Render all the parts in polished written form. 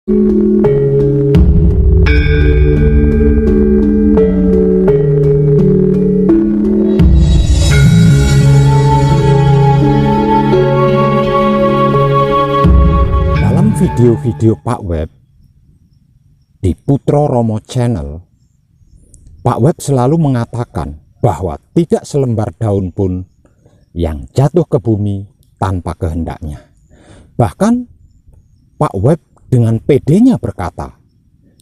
Dalam video-video Pak Web di Putro Romo Channel, Pak Web selalu mengatakan bahwa tidak selembar daun pun yang jatuh ke bumi tanpa kehendaknya. Bahkan Pak Web dengan pedenya berkata,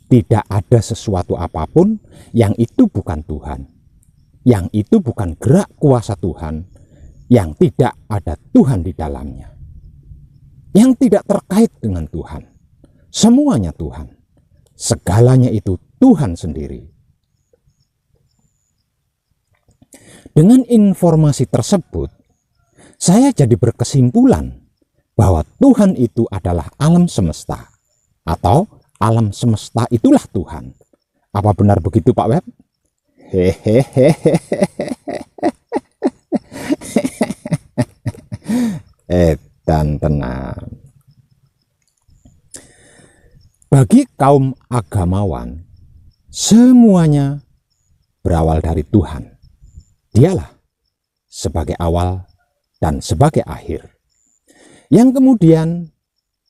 tidak ada sesuatu apapun yang itu bukan Tuhan, yang itu bukan gerak kuasa Tuhan, yang tidak ada Tuhan di dalamnya, yang tidak terkait dengan Tuhan. Semuanya Tuhan, segalanya itu Tuhan sendiri. Dengan informasi tersebut, saya jadi berkesimpulan bahwa Tuhan itu adalah alam semesta, atau alam semesta itulah Tuhan. Apa benar begitu Pak Web? Dan tenang. Bagi kaum agamawan, semuanya berawal dari Tuhan. Dialah sebagai awal dan sebagai akhir, yang kemudian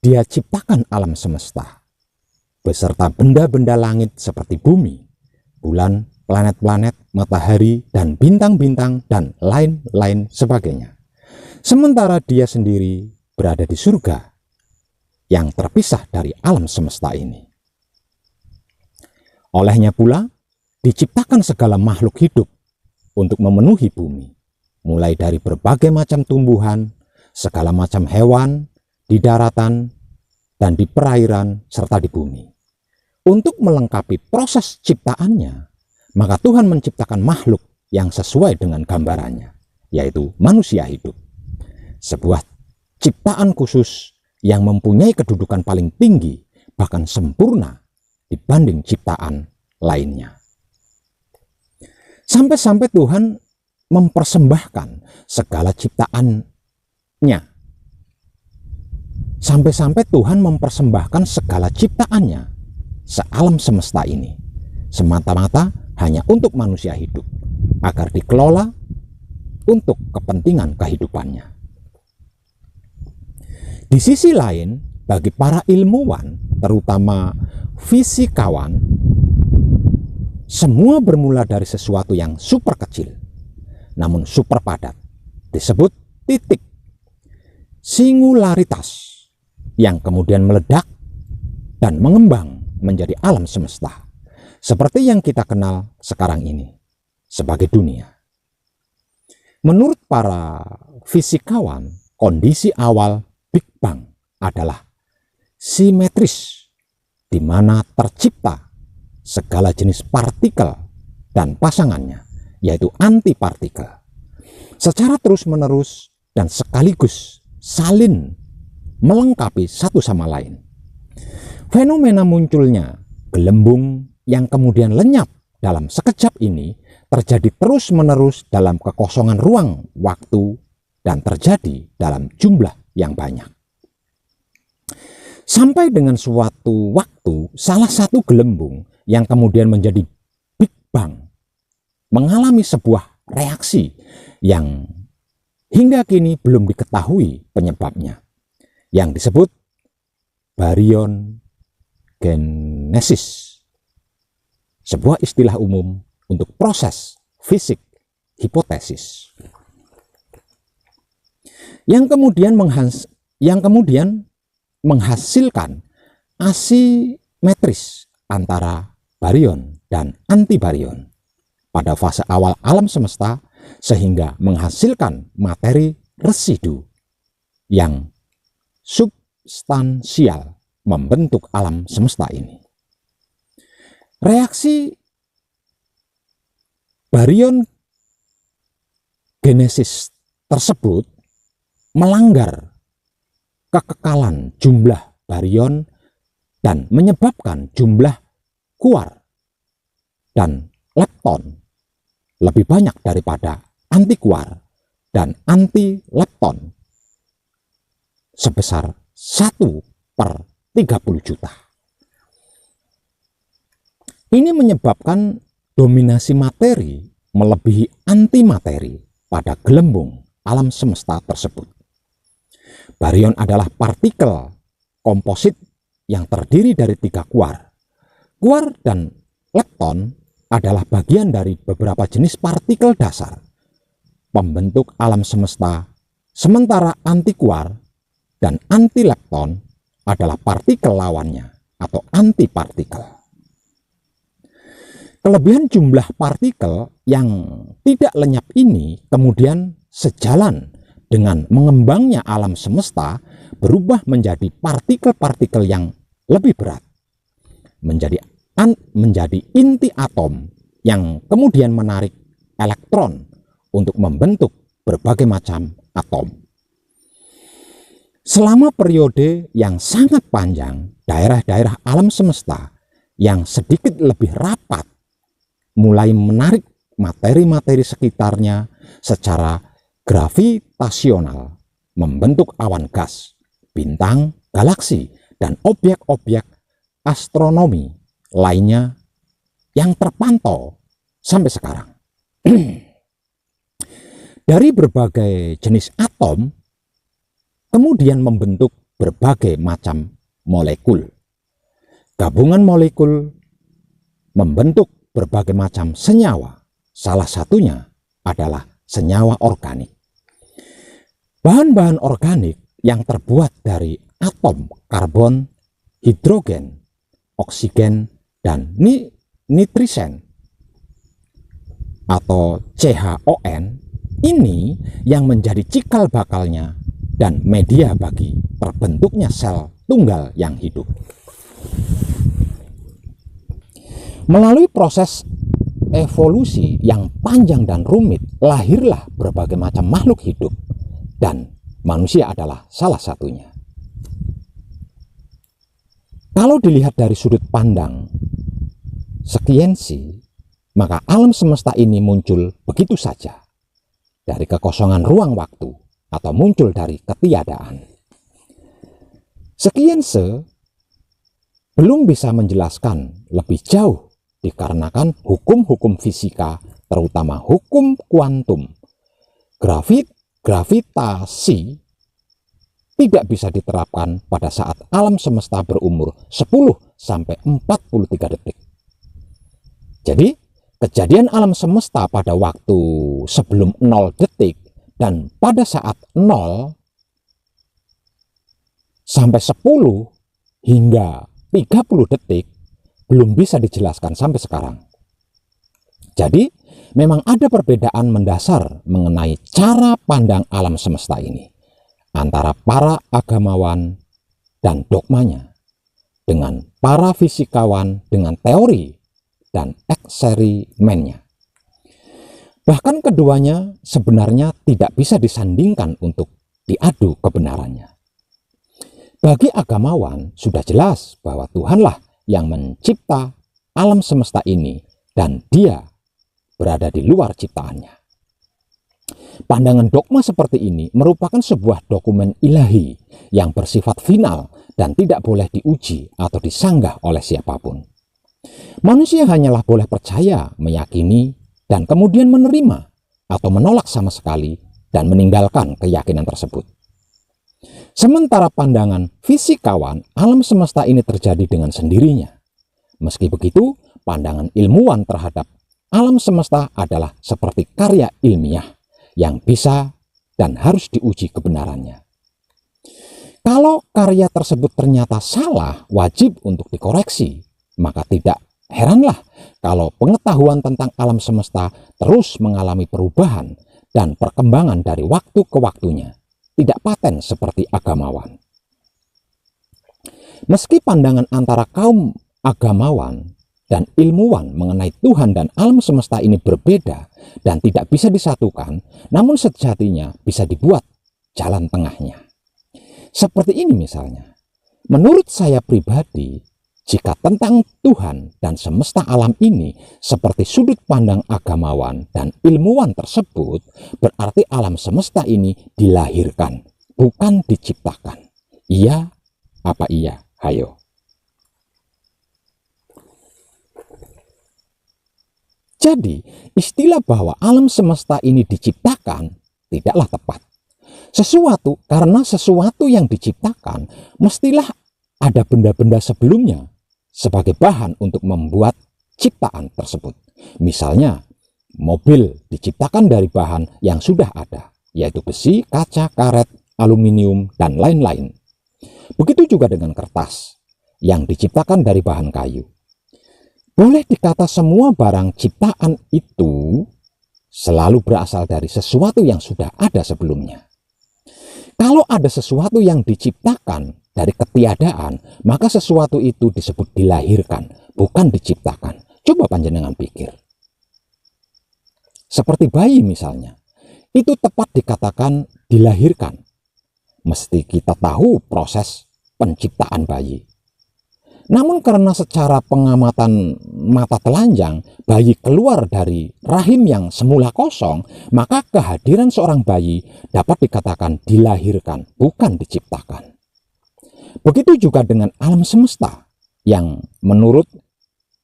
Dia ciptakan alam semesta beserta benda-benda langit seperti bumi, bulan, planet-planet, matahari, dan bintang-bintang, dan lain-lain sebagainya. Sementara Dia sendiri berada di surga yang terpisah dari alam semesta ini. Olehnya pula diciptakan segala makhluk hidup untuk memenuhi bumi, mulai dari berbagai macam tumbuhan, segala macam hewan, di daratan, dan di perairan, serta di bumi. Untuk melengkapi proses ciptaannya, maka Tuhan menciptakan makhluk yang sesuai dengan gambarannya, yaitu manusia hidup. Sebuah ciptaan khusus yang mempunyai kedudukan paling tinggi, bahkan sempurna dibanding ciptaan lainnya. Sampai-sampai Tuhan mempersembahkan segala ciptaannya. Sampai-sampai Tuhan mempersembahkan segala ciptaannya, sealam semesta ini, semata-mata hanya untuk manusia hidup, agar dikelola untuk kepentingan kehidupannya. Di sisi lain, bagi para ilmuwan, terutama fisikawan, semua bermula dari sesuatu yang super kecil, namun super padat, disebut titik singularitas, yang kemudian meledak dan mengembang menjadi alam semesta, seperti yang kita kenal sekarang ini sebagai dunia. Menurut para fisikawan, kondisi awal Big Bang adalah simetris, di mana tercipta segala jenis partikel dan pasangannya, yaitu antipartikel, secara terus-menerus dan sekaligus saling melengkapi satu sama lain. Fenomena munculnya gelembung yang kemudian lenyap dalam sekejap ini terjadi terus-menerus dalam kekosongan ruang waktu dan terjadi dalam jumlah yang banyak. Sampai dengan suatu waktu, salah satu gelembung yang kemudian menjadi Big Bang mengalami sebuah reaksi yang hingga kini belum diketahui penyebabnya, yang disebut baryon genesis, sebuah istilah umum untuk proses fisik hipotesis, yang kemudian menghasilkan asimetris antara baryon dan antibaryon pada fase awal alam semesta, sehingga menghasilkan materi residu yang substansial membentuk alam semesta ini. Reaksi baryon genesis tersebut melanggar kekekalan jumlah baryon dan menyebabkan jumlah kuar dan lepton lebih banyak daripada antikuar dan anti-lepton sebesar 1/30 juta. Ini menyebabkan dominasi materi melebihi antimateri pada gelembung alam semesta tersebut. Baryon adalah partikel komposit yang terdiri dari 3 kuar. Kuar dan lepton adalah bagian dari beberapa jenis partikel dasar pembentuk alam semesta, sementara antikuar dan antilepton adalah partikel lawannya atau antipartikel. Kelebihan jumlah partikel yang tidak lenyap ini kemudian sejalan dengan mengembangnya alam semesta berubah menjadi partikel-partikel yang lebih berat, menjadi inti atom yang kemudian menarik elektron untuk membentuk berbagai macam atom. Selama periode yang sangat panjang, daerah-daerah alam semesta yang sedikit lebih rapat mulai menarik materi-materi sekitarnya secara gravitasional, membentuk awan gas, bintang, galaksi, dan objek-objek astronomi lainnya yang terpantau sampai sekarang. Dari berbagai jenis atom kemudian membentuk berbagai macam molekul. Gabungan molekul membentuk berbagai macam senyawa. Salah satunya adalah senyawa organik. Bahan-bahan organik yang terbuat dari atom karbon, hidrogen, oksigen, dan nitrogen atau CHON ini yang menjadi cikal bakalnya dan media bagi terbentuknya sel tunggal yang hidup. Melalui proses evolusi yang panjang dan rumit, lahirlah berbagai macam makhluk hidup, dan manusia adalah salah satunya. Kalau dilihat dari sudut pandang sainsi, maka alam semesta ini muncul begitu saja dari kekosongan ruang waktu atau muncul dari ketiadaan. Sainsi belum bisa menjelaskan lebih jauh dikarenakan hukum-hukum fisika, terutama hukum kuantum, gravitasi tidak bisa diterapkan pada saat alam semesta berumur 10-43 detik. Jadi, kejadian alam semesta pada waktu sebelum 0 detik dan pada saat 0 sampai 10 hingga 30 detik belum bisa dijelaskan sampai sekarang. Jadi, memang ada perbedaan mendasar mengenai cara pandang alam semesta ini antara para agamawan dan dogmanya dengan para fisikawan dengan teori dan eksperimennya. Bahkan keduanya sebenarnya tidak bisa disandingkan untuk diadu kebenarannya. Bagi agamawan sudah jelas bahwa Tuhanlah yang mencipta alam semesta ini dan dia berada di luar ciptaannya. Pandangan dogma seperti ini merupakan sebuah dokumen ilahi yang bersifat final dan tidak boleh diuji atau disanggah oleh siapapun. Manusia hanyalah boleh percaya, meyakini, dan kemudian menerima atau menolak sama sekali dan meninggalkan keyakinan tersebut. Sementara pandangan fisikawan, alam semesta ini terjadi dengan sendirinya. Meski begitu, pandangan ilmuwan terhadap alam semesta adalah seperti karya ilmiah yang bisa dan harus diuji kebenarannya. Kalau karya tersebut ternyata salah, wajib untuk dikoreksi, maka tidak heranlah kalau pengetahuan tentang alam semesta terus mengalami perubahan dan perkembangan dari waktu ke waktunya. Tidak paten seperti agamawan. Meski pandangan antara kaum agamawan dan ilmuwan mengenai Tuhan dan alam semesta ini berbeda dan tidak bisa disatukan, namun sejatinya bisa dibuat jalan tengahnya. Seperti ini misalnya, menurut saya pribadi, jika tentang Tuhan dan semesta alam ini seperti sudut pandang agamawan dan ilmuwan tersebut, berarti alam semesta ini dilahirkan, bukan diciptakan. Iya apa iya? Hayo. Jadi, istilah bahwa alam semesta ini diciptakan tidaklah tepat. Karena sesuatu yang diciptakan, mestilah ada benda-benda sebelumnya sebagai bahan untuk membuat ciptaan tersebut. Misalnya, mobil diciptakan dari bahan yang sudah ada, yaitu besi, kaca, karet, aluminium, dan lain-lain. Begitu juga dengan kertas yang diciptakan dari bahan kayu. Boleh dikata semua barang ciptaan itu selalu berasal dari sesuatu yang sudah ada sebelumnya. Kalau ada sesuatu yang diciptakan dari ketiadaan, maka sesuatu itu disebut dilahirkan, bukan diciptakan. Coba panjenengan pikir. Seperti bayi misalnya, itu tepat dikatakan dilahirkan. Mesti kita tahu proses penciptaan bayi. Namun karena secara pengamatan mata telanjang, bayi keluar dari rahim yang semula kosong, maka kehadiran seorang bayi dapat dikatakan dilahirkan, bukan diciptakan. Begitu juga dengan alam semesta yang menurut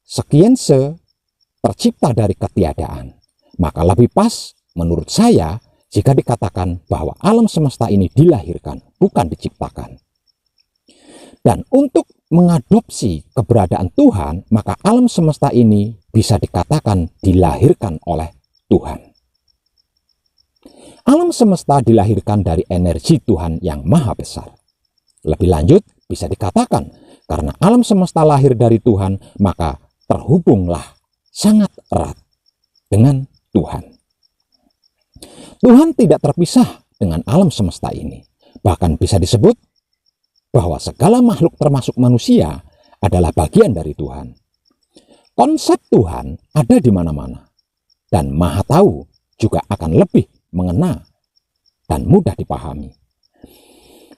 sekiense tercipta dari ketiadaan. Maka lebih pas menurut saya jika dikatakan bahwa alam semesta ini dilahirkan, bukan diciptakan. Dan untuk mengadopsi keberadaan Tuhan, maka alam semesta ini bisa dikatakan dilahirkan oleh Tuhan. Alam semesta dilahirkan dari energi Tuhan yang maha besar. Lebih lanjut, bisa dikatakan karena alam semesta lahir dari Tuhan, maka terhubunglah sangat erat dengan Tuhan. Tuhan tidak terpisah dengan alam semesta ini. Bahkan bisa disebut bahwa segala makhluk termasuk manusia adalah bagian dari Tuhan. Konsep Tuhan ada di mana-mana, dan Maha Tahu juga akan lebih mengena dan mudah dipahami.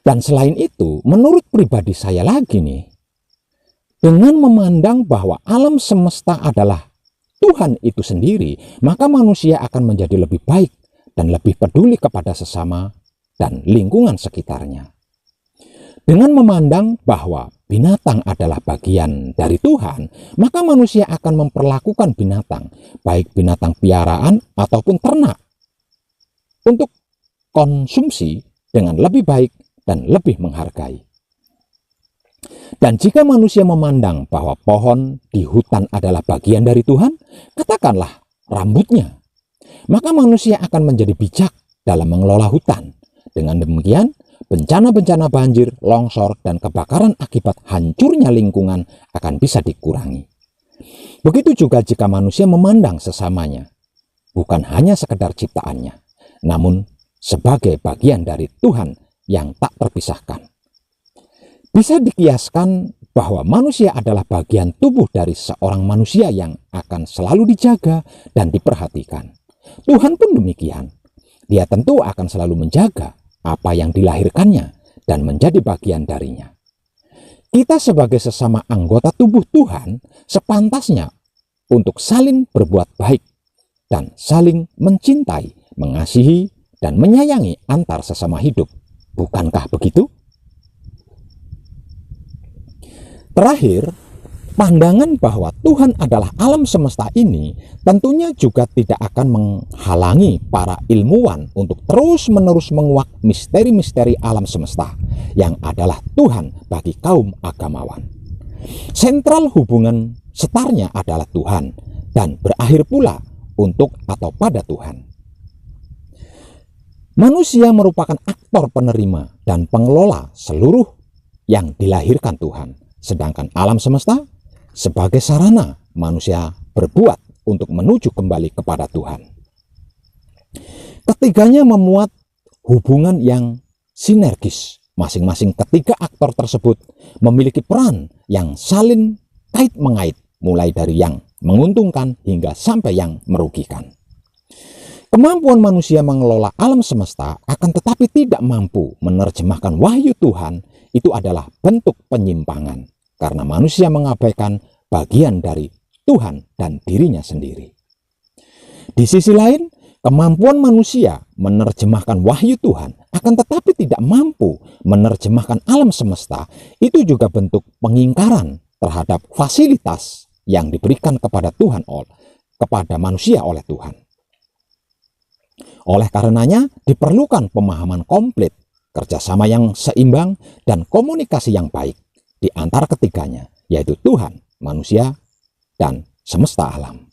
Dan selain itu, menurut pribadi saya lagi nih, dengan memandang bahwa alam semesta adalah Tuhan itu sendiri, maka manusia akan menjadi lebih baik dan lebih peduli kepada sesama dan lingkungan sekitarnya. Dengan memandang bahwa binatang adalah bagian dari Tuhan, maka manusia akan memperlakukan binatang, baik binatang piaraan ataupun ternak, untuk konsumsi dengan lebih baik dan lebih menghargai. Dan jika manusia memandang bahwa pohon di hutan adalah bagian dari Tuhan, katakanlah rambutnya, maka manusia akan menjadi bijak dalam mengelola hutan. Dengan demikian, bencana-bencana banjir, longsor, dan kebakaran akibat hancurnya lingkungan akan bisa dikurangi. Begitu juga jika manusia memandang sesamanya, bukan hanya sekedar ciptaannya, namun sebagai bagian dari Tuhan yang tak terpisahkan. Bisa dikiaskan bahwa manusia adalah bagian tubuh dari seorang manusia yang akan selalu dijaga dan diperhatikan. Tuhan pun demikian. Dia tentu akan selalu menjaga apa yang dilahirkannya dan menjadi bagian darinya. Kita sebagai sesama anggota tubuh Tuhan sepantasnya untuk saling berbuat baik dan saling mencintai, mengasihi, dan menyayangi antar sesama hidup. Bukankah begitu? Terakhir, pandangan bahwa Tuhan adalah alam semesta ini tentunya juga tidak akan menghalangi para ilmuwan untuk terus-menerus menguak misteri-misteri alam semesta yang adalah Tuhan bagi kaum agamawan. Sentral hubungan setarnya adalah Tuhan dan berakhir pula untuk atau pada Tuhan. Manusia merupakan aktor penerima dan pengelola seluruh yang dilahirkan Tuhan, sedangkan alam semesta sebagai sarana manusia berbuat untuk menuju kembali kepada Tuhan. Ketiganya memuat hubungan yang sinergis. Masing-masing ketiga aktor tersebut memiliki peran yang saling kait-mengait, mulai dari yang menguntungkan hingga sampai yang merugikan. Kemampuan manusia mengelola alam semesta akan tetapi tidak mampu menerjemahkan wahyu Tuhan itu adalah bentuk penyimpangan, karena manusia mengabaikan bagian dari Tuhan dan dirinya sendiri. Di sisi lain, kemampuan manusia menerjemahkan wahyu Tuhan akan tetapi tidak mampu menerjemahkan alam semesta itu juga bentuk pengingkaran terhadap fasilitas yang diberikan kepada Tuhan kepada manusia oleh Tuhan. Oleh karenanya diperlukan pemahaman komplit, kerjasama yang seimbang, dan komunikasi yang baik di antara ketiganya, yaitu Tuhan, manusia, dan semesta alam.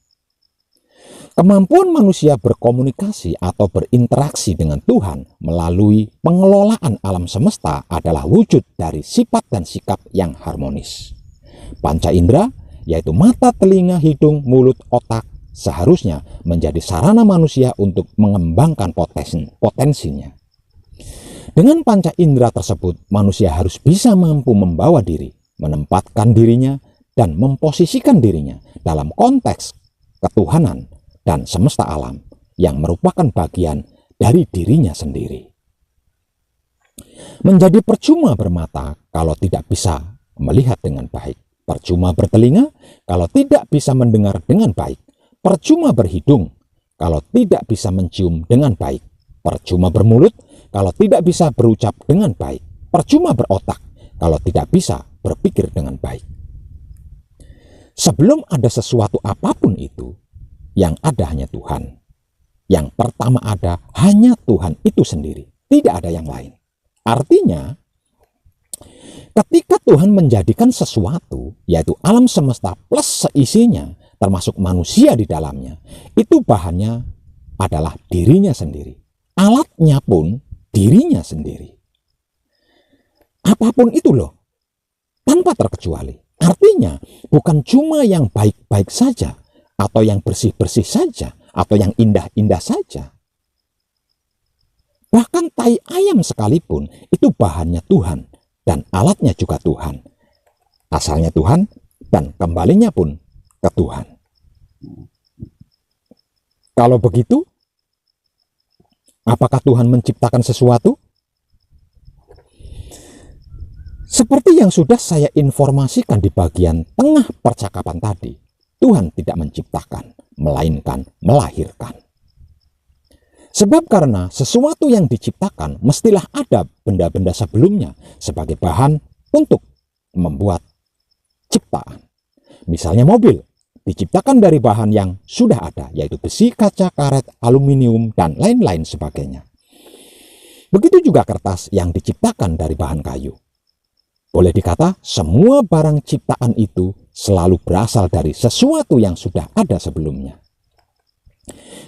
Kemampuan manusia berkomunikasi atau berinteraksi dengan Tuhan melalui pengelolaan alam semesta adalah wujud dari sifat dan sikap yang harmonis. Panca indera, yaitu mata, telinga, hidung, mulut, otak, seharusnya menjadi sarana manusia untuk mengembangkan potensinya. Dengan panca indera tersebut, manusia harus bisa mampu membawa diri, menempatkan dirinya, dan memposisikan dirinya dalam konteks ketuhanan dan semesta alam yang merupakan bagian dari dirinya sendiri. Menjadi percuma bermata kalau tidak bisa melihat dengan baik, percuma bertelinga kalau tidak bisa mendengar dengan baik, percuma berhidung kalau tidak bisa mencium dengan baik, percuma bermulut kalau tidak bisa berucap dengan baik, percuma berotak kalau tidak bisa berpikir dengan baik. Sebelum ada sesuatu apapun itu, yang ada hanya Tuhan. Yang pertama ada hanya Tuhan itu sendiri, tidak ada yang lain. Artinya, ketika Tuhan menjadikan sesuatu, yaitu alam semesta plus seisinya, termasuk manusia di dalamnya, itu bahannya adalah dirinya sendiri. Alatnya pun dirinya sendiri. Apapun itu loh, tanpa terkecuali. Artinya, bukan cuma yang baik-baik saja, atau yang bersih-bersih saja, atau yang indah-indah saja. Bahkan tai ayam sekalipun itu bahannya Tuhan dan alatnya juga Tuhan. Asalnya Tuhan dan kembalinya pun ke Tuhan. Kalau begitu, apakah Tuhan menciptakan sesuatu? Seperti yang sudah saya informasikan di bagian tengah percakapan tadi, Tuhan tidak menciptakan, melainkan melahirkan. Sebab karena sesuatu yang diciptakan mestilah ada benda-benda sebelumnya sebagai bahan untuk membuat ciptaan. Misalnya mobil, diciptakan dari bahan yang sudah ada, yaitu besi, kaca, karet, aluminium, dan lain-lain sebagainya. Begitu juga kertas yang diciptakan dari bahan kayu. Boleh dikata semua barang ciptaan itu selalu berasal dari sesuatu yang sudah ada sebelumnya.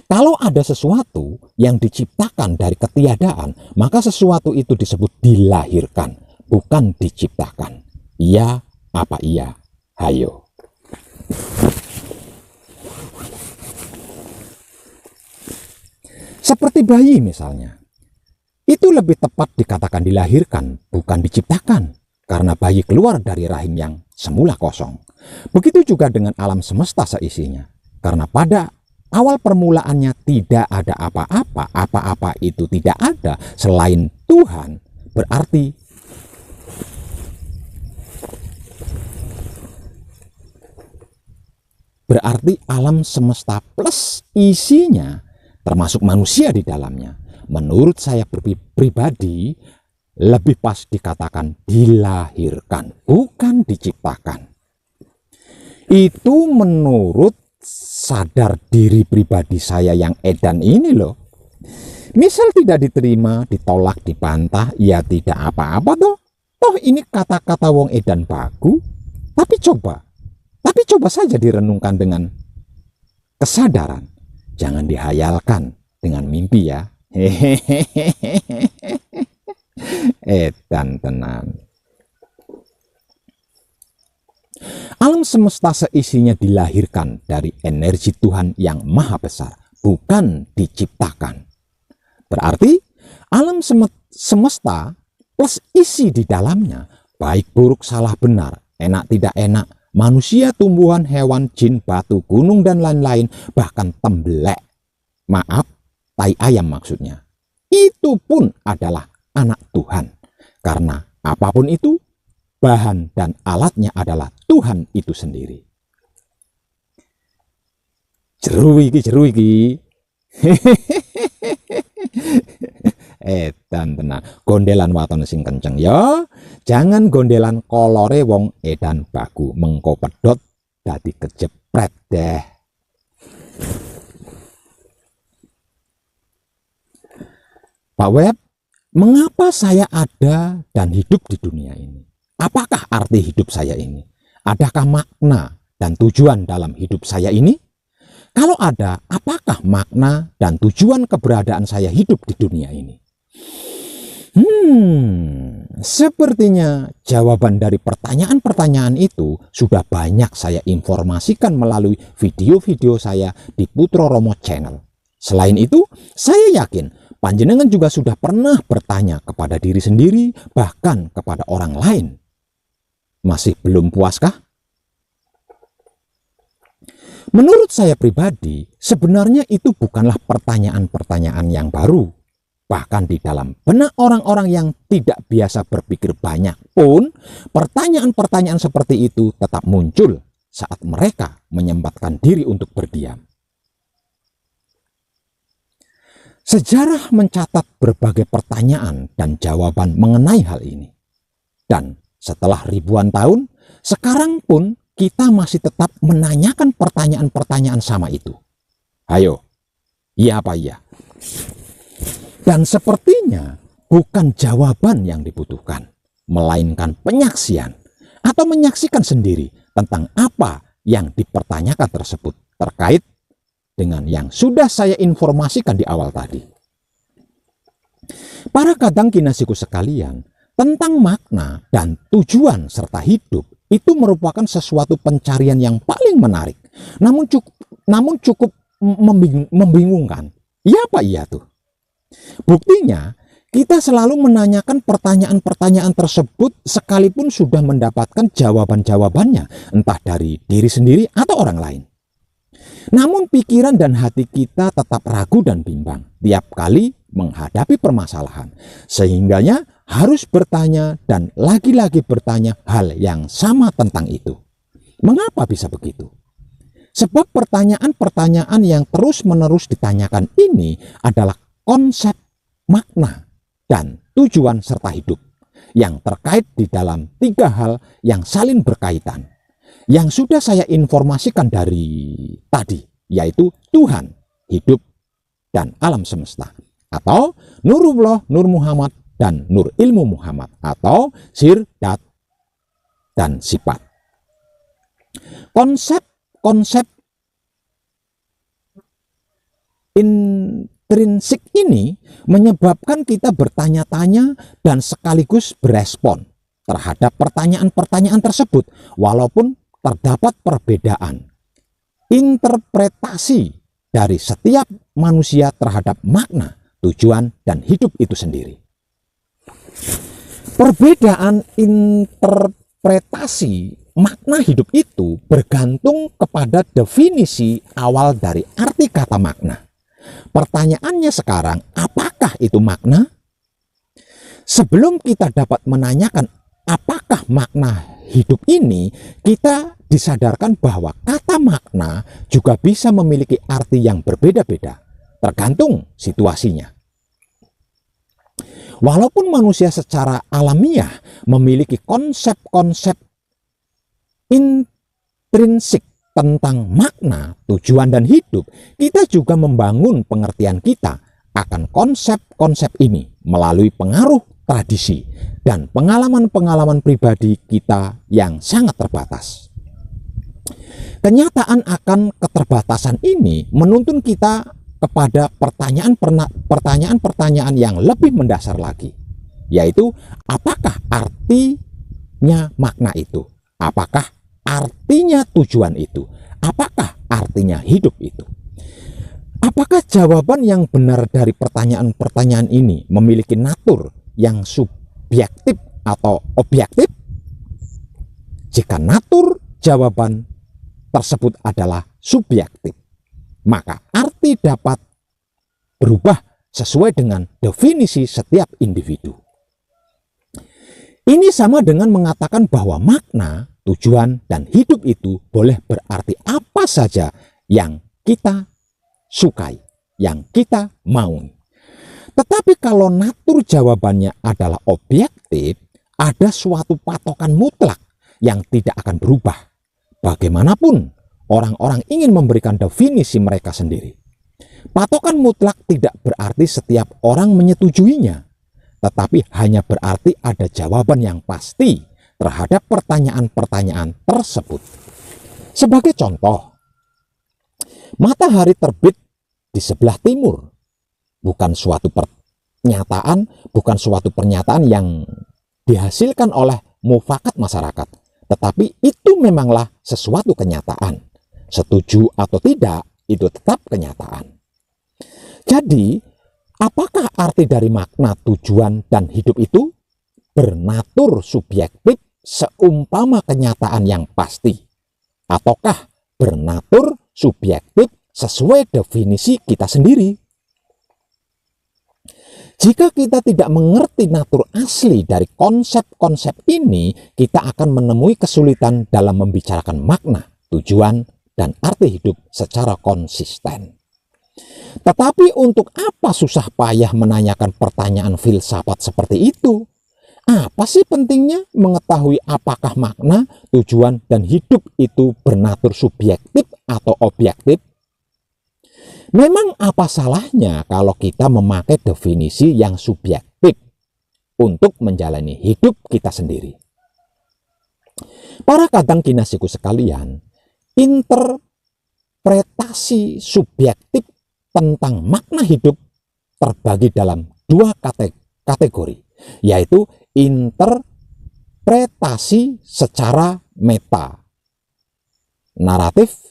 Kalau ada sesuatu yang diciptakan dari ketiadaan, maka sesuatu itu disebut dilahirkan, bukan diciptakan. Iya apa iya? Hayo. Seperti bayi misalnya. Itu lebih tepat dikatakan dilahirkan, bukan diciptakan. Karena bayi keluar dari rahim yang semula kosong. Begitu juga dengan alam semesta seisinya. Karena pada awal permulaannya tidak ada apa-apa, apa-apa itu tidak ada selain Tuhan, berarti alam semesta plus isinya, termasuk manusia di dalamnya, menurut saya pribadi, lebih pas dikatakan dilahirkan, bukan diciptakan. Itu menurut sadar diri pribadi saya yang edan ini loh. Misal tidak diterima, ditolak, dibantah, ya tidak apa-apa toh. Toh ini kata-kata wong edan baku. Tapi coba saja direnungkan dengan kesadaran. Jangan dihayalkan dengan mimpi ya. Edan tenan. Alam semesta seisinya dilahirkan dari energi Tuhan yang maha besar, bukan diciptakan. Berarti alam semesta plus isi di dalamnya, baik buruk salah benar, enak tidak enak, manusia, tumbuhan, hewan, jin, batu, gunung, dan lain-lain, bahkan tembelek, maaf, tai ayam maksudnya, itu pun adalah anak Tuhan. Karena apapun itu, bahan dan alatnya adalah Tuhan itu sendiri. Jeru iki. Edan tenan. Gondelan waton sing kenceng ya. Jangan gondelan kolore wong edan baku, mengko pedot dadi kejepret deh. Pak Web, mengapa saya ada dan hidup di dunia ini? Apakah arti hidup saya ini? Adakah makna dan tujuan dalam hidup saya ini? Kalau ada, apakah makna dan tujuan keberadaan saya hidup di dunia ini? Sepertinya jawaban dari pertanyaan-pertanyaan itu sudah banyak saya informasikan melalui video-video saya di Putro Romo Channel. Selain itu, saya yakin panjenengan juga sudah pernah bertanya kepada diri sendiri, bahkan kepada orang lain. Masih belum puaskah? Menurut saya pribadi, sebenarnya itu bukanlah pertanyaan-pertanyaan yang baru. Bahkan di dalam benak orang-orang yang tidak biasa berpikir banyak pun, pertanyaan-pertanyaan seperti itu tetap muncul saat mereka menyempatkan diri untuk berdiam. Sejarah mencatat berbagai pertanyaan dan jawaban mengenai hal ini. Dan setelah ribuan tahun, sekarang pun kita masih tetap menanyakan pertanyaan-pertanyaan sama itu. Ayo, iya apa iya? Dan sepertinya bukan jawaban yang dibutuhkan, melainkan penyaksian atau menyaksikan sendiri tentang apa yang dipertanyakan tersebut terkait dengan yang sudah saya informasikan di awal tadi. Para kadang kinasiku sekalian, tentang makna dan tujuan serta hidup itu merupakan sesuatu pencarian yang paling menarik, namun cukup membingungkan. Iya apa iya tuh? Buktinya, kita selalu menanyakan pertanyaan-pertanyaan tersebut sekalipun sudah mendapatkan jawaban-jawabannya, entah dari diri sendiri atau orang lain. Namun pikiran dan hati kita tetap ragu dan bimbang tiap kali menghadapi permasalahan, sehingganya harus bertanya dan lagi-lagi bertanya hal yang sama tentang itu. Mengapa bisa begitu? Sebab pertanyaan-pertanyaan yang terus-menerus ditanyakan ini adalah konsep makna dan tujuan serta hidup yang terkait di dalam tiga hal yang saling berkaitan, yang sudah saya informasikan dari tadi, yaitu Tuhan, hidup, dan alam semesta, atau Nurullah, Nur Muhammad, dan Nur Ilmu Muhammad, atau Sir, Dat, dan Sifat. Konsep intrinsik ini menyebabkan kita bertanya-tanya dan sekaligus berespon terhadap pertanyaan-pertanyaan tersebut, walaupun terdapat perbedaan interpretasi dari setiap manusia terhadap makna, tujuan, dan hidup itu sendiri. Perbedaan interpretasi makna hidup itu bergantung kepada definisi awal dari arti kata makna. Pertanyaannya sekarang, apakah itu makna? Sebelum kita dapat menanyakan apakah makna hidup ini, kita disadarkan bahwa kata makna juga bisa memiliki arti yang berbeda-beda, tergantung situasinya. Walaupun manusia secara alamiah memiliki konsep-konsep intrinsik tentang makna, tujuan, dan hidup, kita juga membangun pengertian kita akan konsep-konsep ini melalui pengaruh tradisi dan pengalaman-pengalaman pribadi kita yang sangat terbatas. Kenyataan akan keterbatasan ini menuntun kita kepada pertanyaan-pertanyaan yang lebih mendasar lagi, yaitu apakah artinya makna itu? Apakah artinya tujuan itu? Apakah artinya hidup itu? Apakah jawaban yang benar dari pertanyaan-pertanyaan ini memiliki natur yang subjektif atau objektif? Jika natur jawaban tersebut adalah subjektif, maka arti dapat berubah sesuai dengan definisi setiap individu. Ini sama dengan mengatakan bahwa makna, tujuan, dan hidup itu boleh berarti apa saja yang kita sukai, yang kita mau. Tetapi kalau natur jawabannya adalah objektif, ada suatu patokan mutlak yang tidak akan berubah. Bagaimanapun orang-orang ingin memberikan definisi mereka sendiri. Patokan mutlak tidak berarti setiap orang menyetujuinya, tetapi hanya berarti ada jawaban yang pasti terhadap pertanyaan-pertanyaan tersebut. Sebagai contoh, matahari terbit di sebelah timur bukan suatu pernyataan yang dihasilkan oleh mufakat masyarakat, tetapi itu memanglah sesuatu kenyataan. Setuju atau tidak, itu tetap kenyataan. Jadi, apakah arti dari makna, tujuan, dan hidup itu? Bernatur subjektif seumpama kenyataan yang pasti, ataukah bernatur subjektif sesuai definisi kita sendiri? Jika kita tidak mengerti natur asli dari konsep-konsep ini, kita akan menemui kesulitan dalam membicarakan makna, tujuan, dan arti hidup secara konsisten. Tetapi untuk apa susah payah menanyakan pertanyaan filsafat seperti itu? Apa sih pentingnya mengetahui apakah makna, tujuan, dan hidup itu bernatur subjektif atau objektif? Memang apa salahnya kalau kita memakai definisi yang subjektif untuk menjalani hidup kita sendiri? Para kadang kinasiku sekalian, interpretasi subjektif tentang makna hidup terbagi dalam dua kategori, yaitu interpretasi secara meta naratif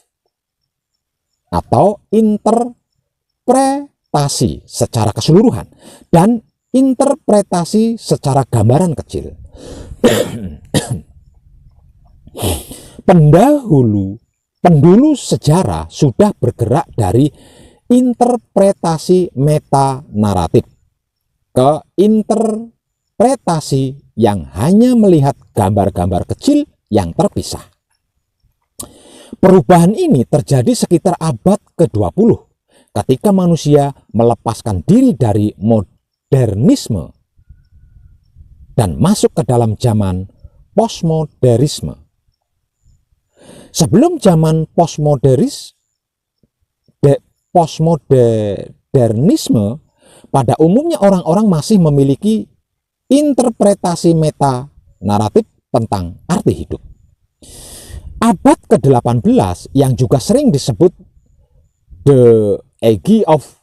atau interpretasi secara keseluruhan dan interpretasi secara gambaran kecil. Pendulu sejarah sudah bergerak dari interpretasi meta naratif ke interpretasi yang hanya melihat gambar-gambar kecil yang terpisah. Perubahan ini terjadi sekitar abad ke-20 ketika manusia melepaskan diri dari modernisme dan masuk ke dalam zaman postmodernisme. Sebelum zaman postmodernisme, pada umumnya orang-orang masih memiliki interpretasi meta naratif tentang arti hidup. Abad ke-18 yang juga sering disebut the age of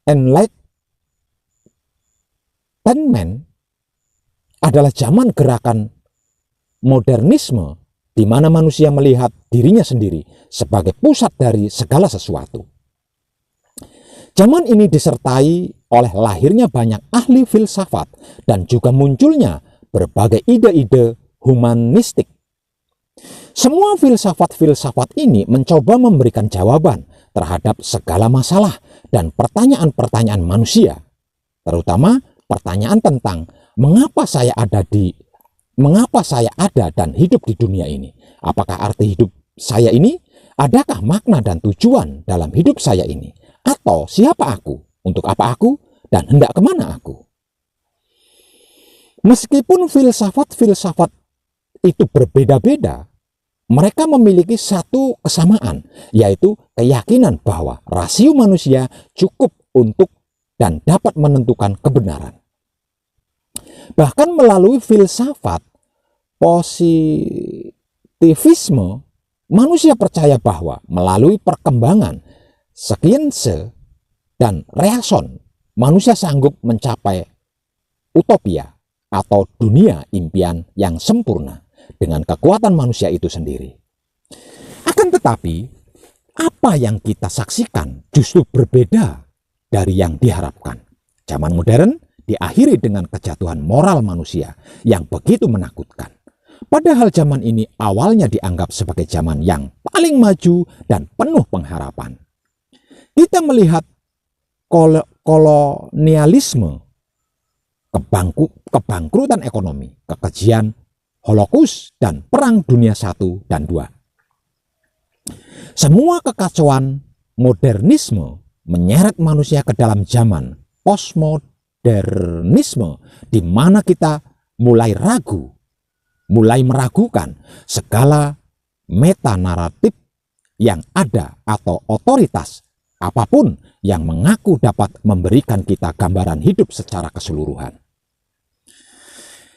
enlightenment adalah zaman gerakan modernisme di mana manusia melihat dirinya sendiri sebagai pusat dari segala sesuatu. Zaman ini disertai oleh lahirnya banyak ahli filsafat dan juga munculnya berbagai ide-ide humanistik. Semua filsafat-filsafat ini mencoba memberikan jawaban terhadap segala masalah dan pertanyaan-pertanyaan manusia, terutama pertanyaan tentang mengapa saya ada dan hidup di dunia ini? Apakah arti hidup saya ini? Adakah makna dan tujuan dalam hidup saya ini? Atau siapa aku? Untuk apa aku? Dan hendak kemana aku? Meskipun filsafat-filsafat itu berbeda-beda, mereka memiliki satu kesamaan, yaitu keyakinan bahwa rasio manusia cukup untuk dan dapat menentukan kebenaran. Bahkan melalui filsafat positivisme, manusia percaya bahwa melalui perkembangan sains dan reason, manusia sanggup mencapai utopia atau dunia impian yang sempurna dengan kekuatan manusia itu sendiri. Akan tetapi, apa yang kita saksikan justru berbeda dari yang diharapkan. Zaman modern diakhiri dengan kejatuhan moral manusia yang begitu menakutkan. Padahal zaman ini awalnya dianggap sebagai zaman yang paling maju dan penuh pengharapan. Kita melihat kolonialisme, kebangkrutan ekonomi, kekejian, Holocaust, dan Perang Dunia I dan II. Semua kekacauan modernisme menyeret manusia ke dalam zaman postmodernisme, di mana kita mulai meragukan segala meta naratif yang ada atau otoritas apapun yang mengaku dapat memberikan kita gambaran hidup secara keseluruhan.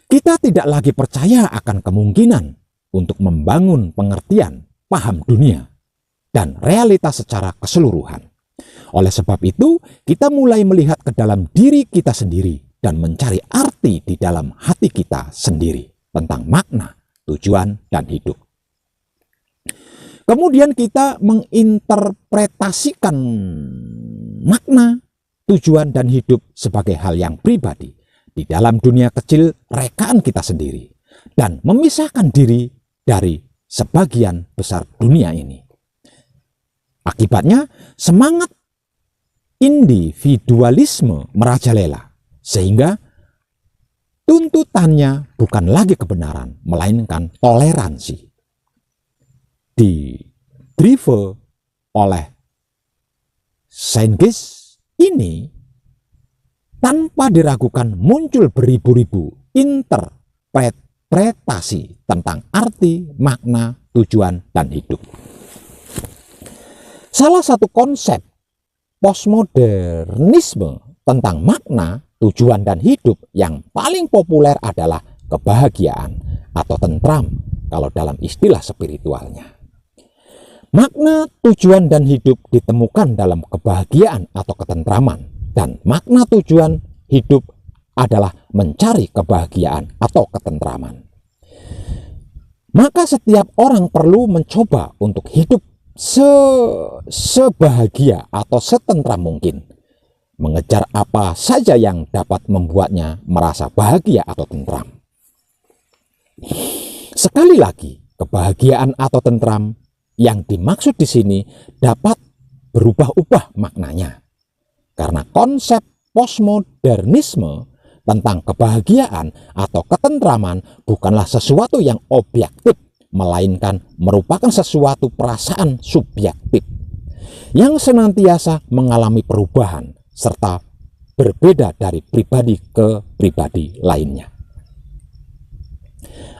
Kita tidak lagi percaya akan kemungkinan untuk membangun pengertian, paham dunia, dan realitas secara keseluruhan. Oleh sebab itu, kita mulai melihat ke dalam diri kita sendiri dan mencari arti di dalam hati kita sendiri tentang makna, tujuan, dan hidup. Kemudian kita menginterpretasikan makna, tujuan, dan hidup sebagai hal yang pribadi di dalam dunia kecil rekaan kita sendiri dan memisahkan diri dari sebagian besar dunia ini. Akibatnya, semangat individualisme merajalela sehingga tuntutannya bukan lagi kebenaran, melainkan toleransi. Di-drive oleh Saint-Gis ini, tanpa diragukan muncul beribu-ribu interpretasi tentang arti, makna, tujuan, dan hidup. Salah satu konsep postmodernisme tentang makna, tujuan, dan hidup yang paling populer adalah kebahagiaan atau tentram kalau dalam istilah spiritualnya. Makna, tujuan, dan hidup ditemukan dalam kebahagiaan atau ketentraman, dan makna tujuan hidup adalah mencari kebahagiaan atau ketentraman. Maka setiap orang perlu mencoba untuk hidup sebahagia atau setentram mungkin, mengejar apa saja yang dapat membuatnya merasa bahagia atau tentram. Sekali lagi, kebahagiaan atau tentram yang dimaksud di sini dapat berubah-ubah maknanya, karena konsep postmodernisme tentang kebahagiaan atau ketentraman bukanlah sesuatu yang objektif, melainkan merupakan sesuatu perasaan subjektif yang senantiasa mengalami perubahan serta berbeda dari pribadi ke pribadi lainnya.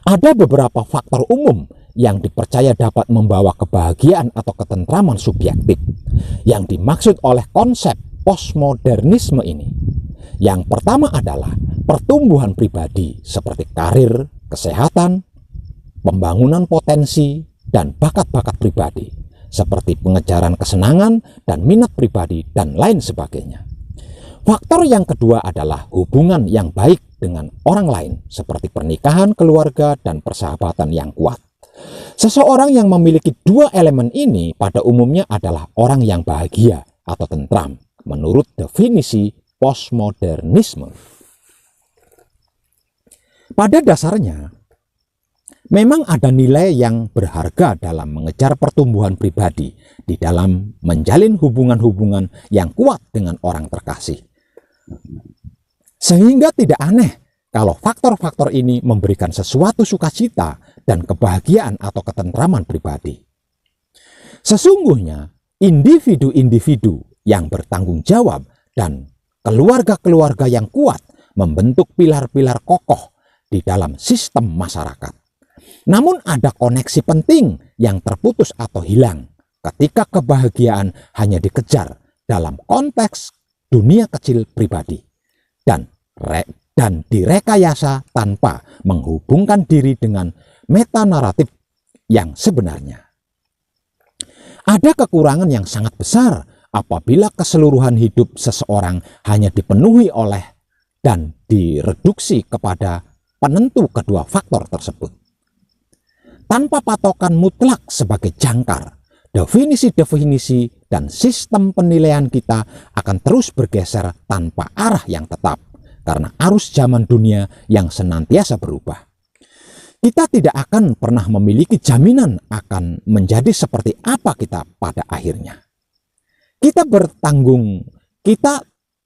Ada beberapa faktor umum yang dipercaya dapat membawa kebahagiaan atau ketentraman subjektif yang dimaksud oleh konsep postmodernisme ini. Yang pertama adalah pertumbuhan pribadi seperti karir, kesehatan, pembangunan potensi, dan bakat-bakat pribadi seperti pengejaran kesenangan dan minat pribadi dan lain sebagainya. Faktor yang kedua adalah hubungan yang baik dengan orang lain seperti pernikahan, keluarga, dan persahabatan yang kuat. Seseorang yang memiliki dua elemen ini pada umumnya adalah orang yang bahagia atau tentram menurut definisi postmodernisme. Pada dasarnya, memang ada nilai yang berharga dalam mengejar pertumbuhan pribadi di dalam menjalin hubungan-hubungan yang kuat dengan orang terkasih. Sehingga tidak aneh kalau faktor-faktor ini memberikan sesuatu sukacita dan kebahagiaan atau ketentraman pribadi. Sesungguhnya, individu-individu yang bertanggung jawab dan keluarga-keluarga yang kuat membentuk pilar-pilar kokoh di dalam sistem masyarakat. Namun ada koneksi penting yang terputus atau hilang ketika kebahagiaan hanya dikejar dalam konteks dunia kecil pribadi dan direkayasa tanpa menghubungkan diri dengan meta naratif yang sebenarnya. Ada kekurangan yang sangat besar apabila keseluruhan hidup seseorang hanya dipenuhi oleh dan direduksi kepada penentu kedua faktor tersebut. Tanpa patokan mutlak sebagai jangkar, definisi-definisi dan sistem penilaian kita akan terus bergeser tanpa arah yang tetap karena arus zaman dunia yang senantiasa berubah. Kita tidak akan pernah memiliki jaminan akan menjadi seperti apa kita pada akhirnya. Kita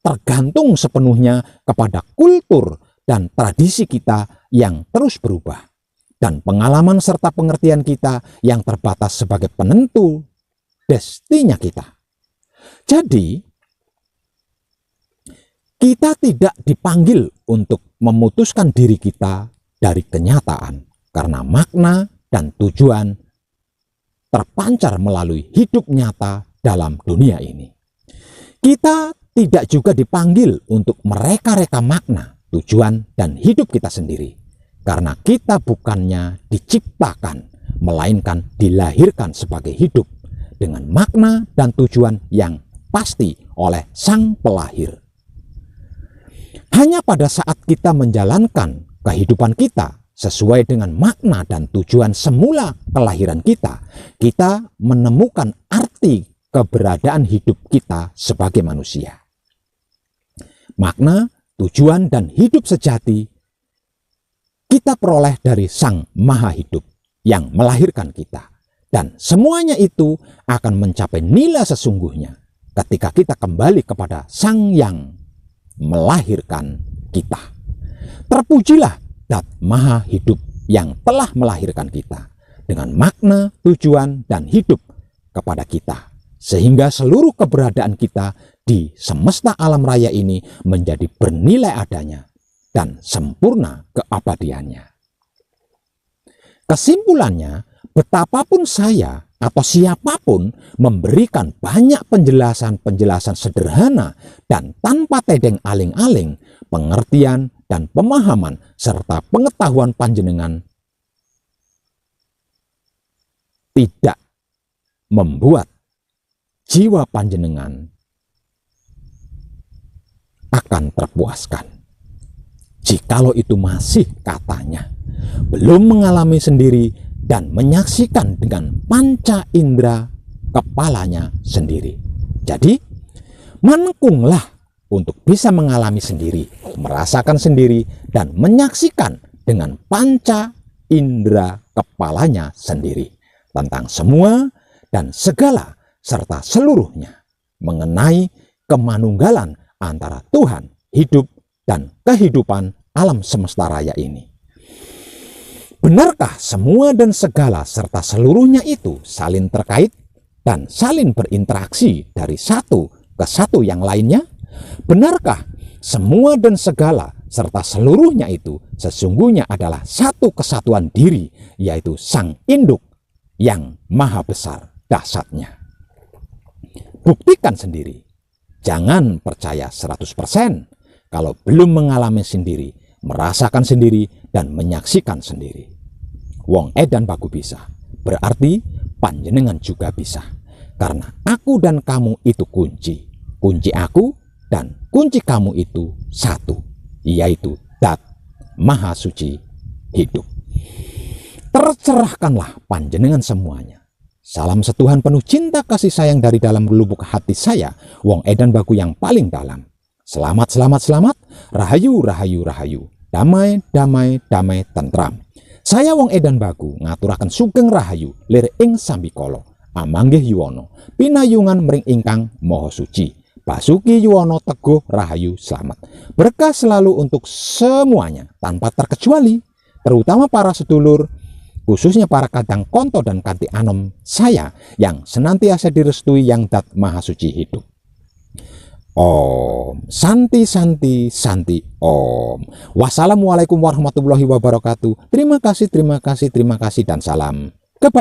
tergantung sepenuhnya kepada kultur dan tradisi kita yang terus berubah, dan pengalaman serta pengertian kita yang terbatas sebagai penentu destinya kita. Jadi, kita tidak dipanggil untuk memutuskan diri kita dari kenyataan, karena makna dan tujuan terpancar melalui hidup nyata dalam dunia ini. Kita tidak juga dipanggil untuk mereka-reka makna, tujuan, dan hidup kita sendiri. Karena kita bukannya diciptakan, melainkan dilahirkan sebagai hidup dengan makna dan tujuan yang pasti oleh Sang Pelahir. Hanya pada saat kita menjalankan kehidupan kita sesuai dengan makna dan tujuan semula kelahiran kita, kita menemukan arti keberadaan hidup kita sebagai manusia. Makna, tujuan, dan hidup sejati kita peroleh dari Sang Maha Hidup yang melahirkan kita. Dan semuanya itu akan mencapai nilai sesungguhnya ketika kita kembali kepada Sang yang melahirkan kita. Terpujilah Dat Maha Hidup yang telah melahirkan kita dengan makna, tujuan, dan hidup kepada kita, sehingga seluruh keberadaan kita di semesta alam raya ini menjadi bernilai adanya dan sempurna keabadiannya. Kesimpulannya, betapapun saya atau siapapun memberikan banyak penjelasan-penjelasan sederhana dan tanpa tedeng aling-aling, pengertian dan pemahaman serta pengetahuan panjenengan tidak membuat jiwa panjenengan akan terpuaskan. Jikalau itu masih katanya belum mengalami sendiri dan menyaksikan dengan panca indera kepalanya sendiri. Jadi, menekunglah untuk bisa mengalami sendiri, merasakan sendiri, dan menyaksikan dengan panca indera kepalanya sendiri tentang semua dan segala serta seluruhnya mengenai kemanunggalan antara Tuhan, hidup, dan kehidupan alam semesta raya ini. Benarkah semua dan segala serta seluruhnya itu saling terkait dan saling berinteraksi dari satu ke satu yang lainnya? Benarkah semua dan segala serta seluruhnya itu sesungguhnya adalah satu kesatuan diri, yaitu Sang Induk yang maha besar dahsyatnya? Buktikan sendiri. Jangan percaya 100% kalau belum mengalami sendiri, merasakan sendiri, dan menyaksikan sendiri. Wong edan baku bisa, berarti panjenengan juga bisa. Karena aku dan kamu itu kunci. Kunci aku dan kunci kamu itu satu, yaitu Dat Maha Suci Hidup. Tercerahkanlah panjenengan semuanya. Salam setuhan penuh cinta kasih sayang dari dalam lubuk hati saya, Wong edan baku yang paling dalam. Selamat, selamat, selamat, rahayu, rahayu, rahayu, damai, damai, damai, tentram. Saya Wong edan baku ngaturaken sugeng rahayu lir ing sambikala amanggih yuwana pinayungan mring ingkang maha suci. Basuki yuwana teguh rahayu selamat. Berkah selalu untuk semuanya tanpa terkecuali, terutama para sedulur, khususnya para kadang konto dan kanti anom saya yang senantiasa direstui yang Dat Maha Suci Hidup. Om Santi Santi Santi Om. Wassalamualaikum warahmatullahi wabarakatuh. Terima kasih, terima kasih, terima kasih, dan salam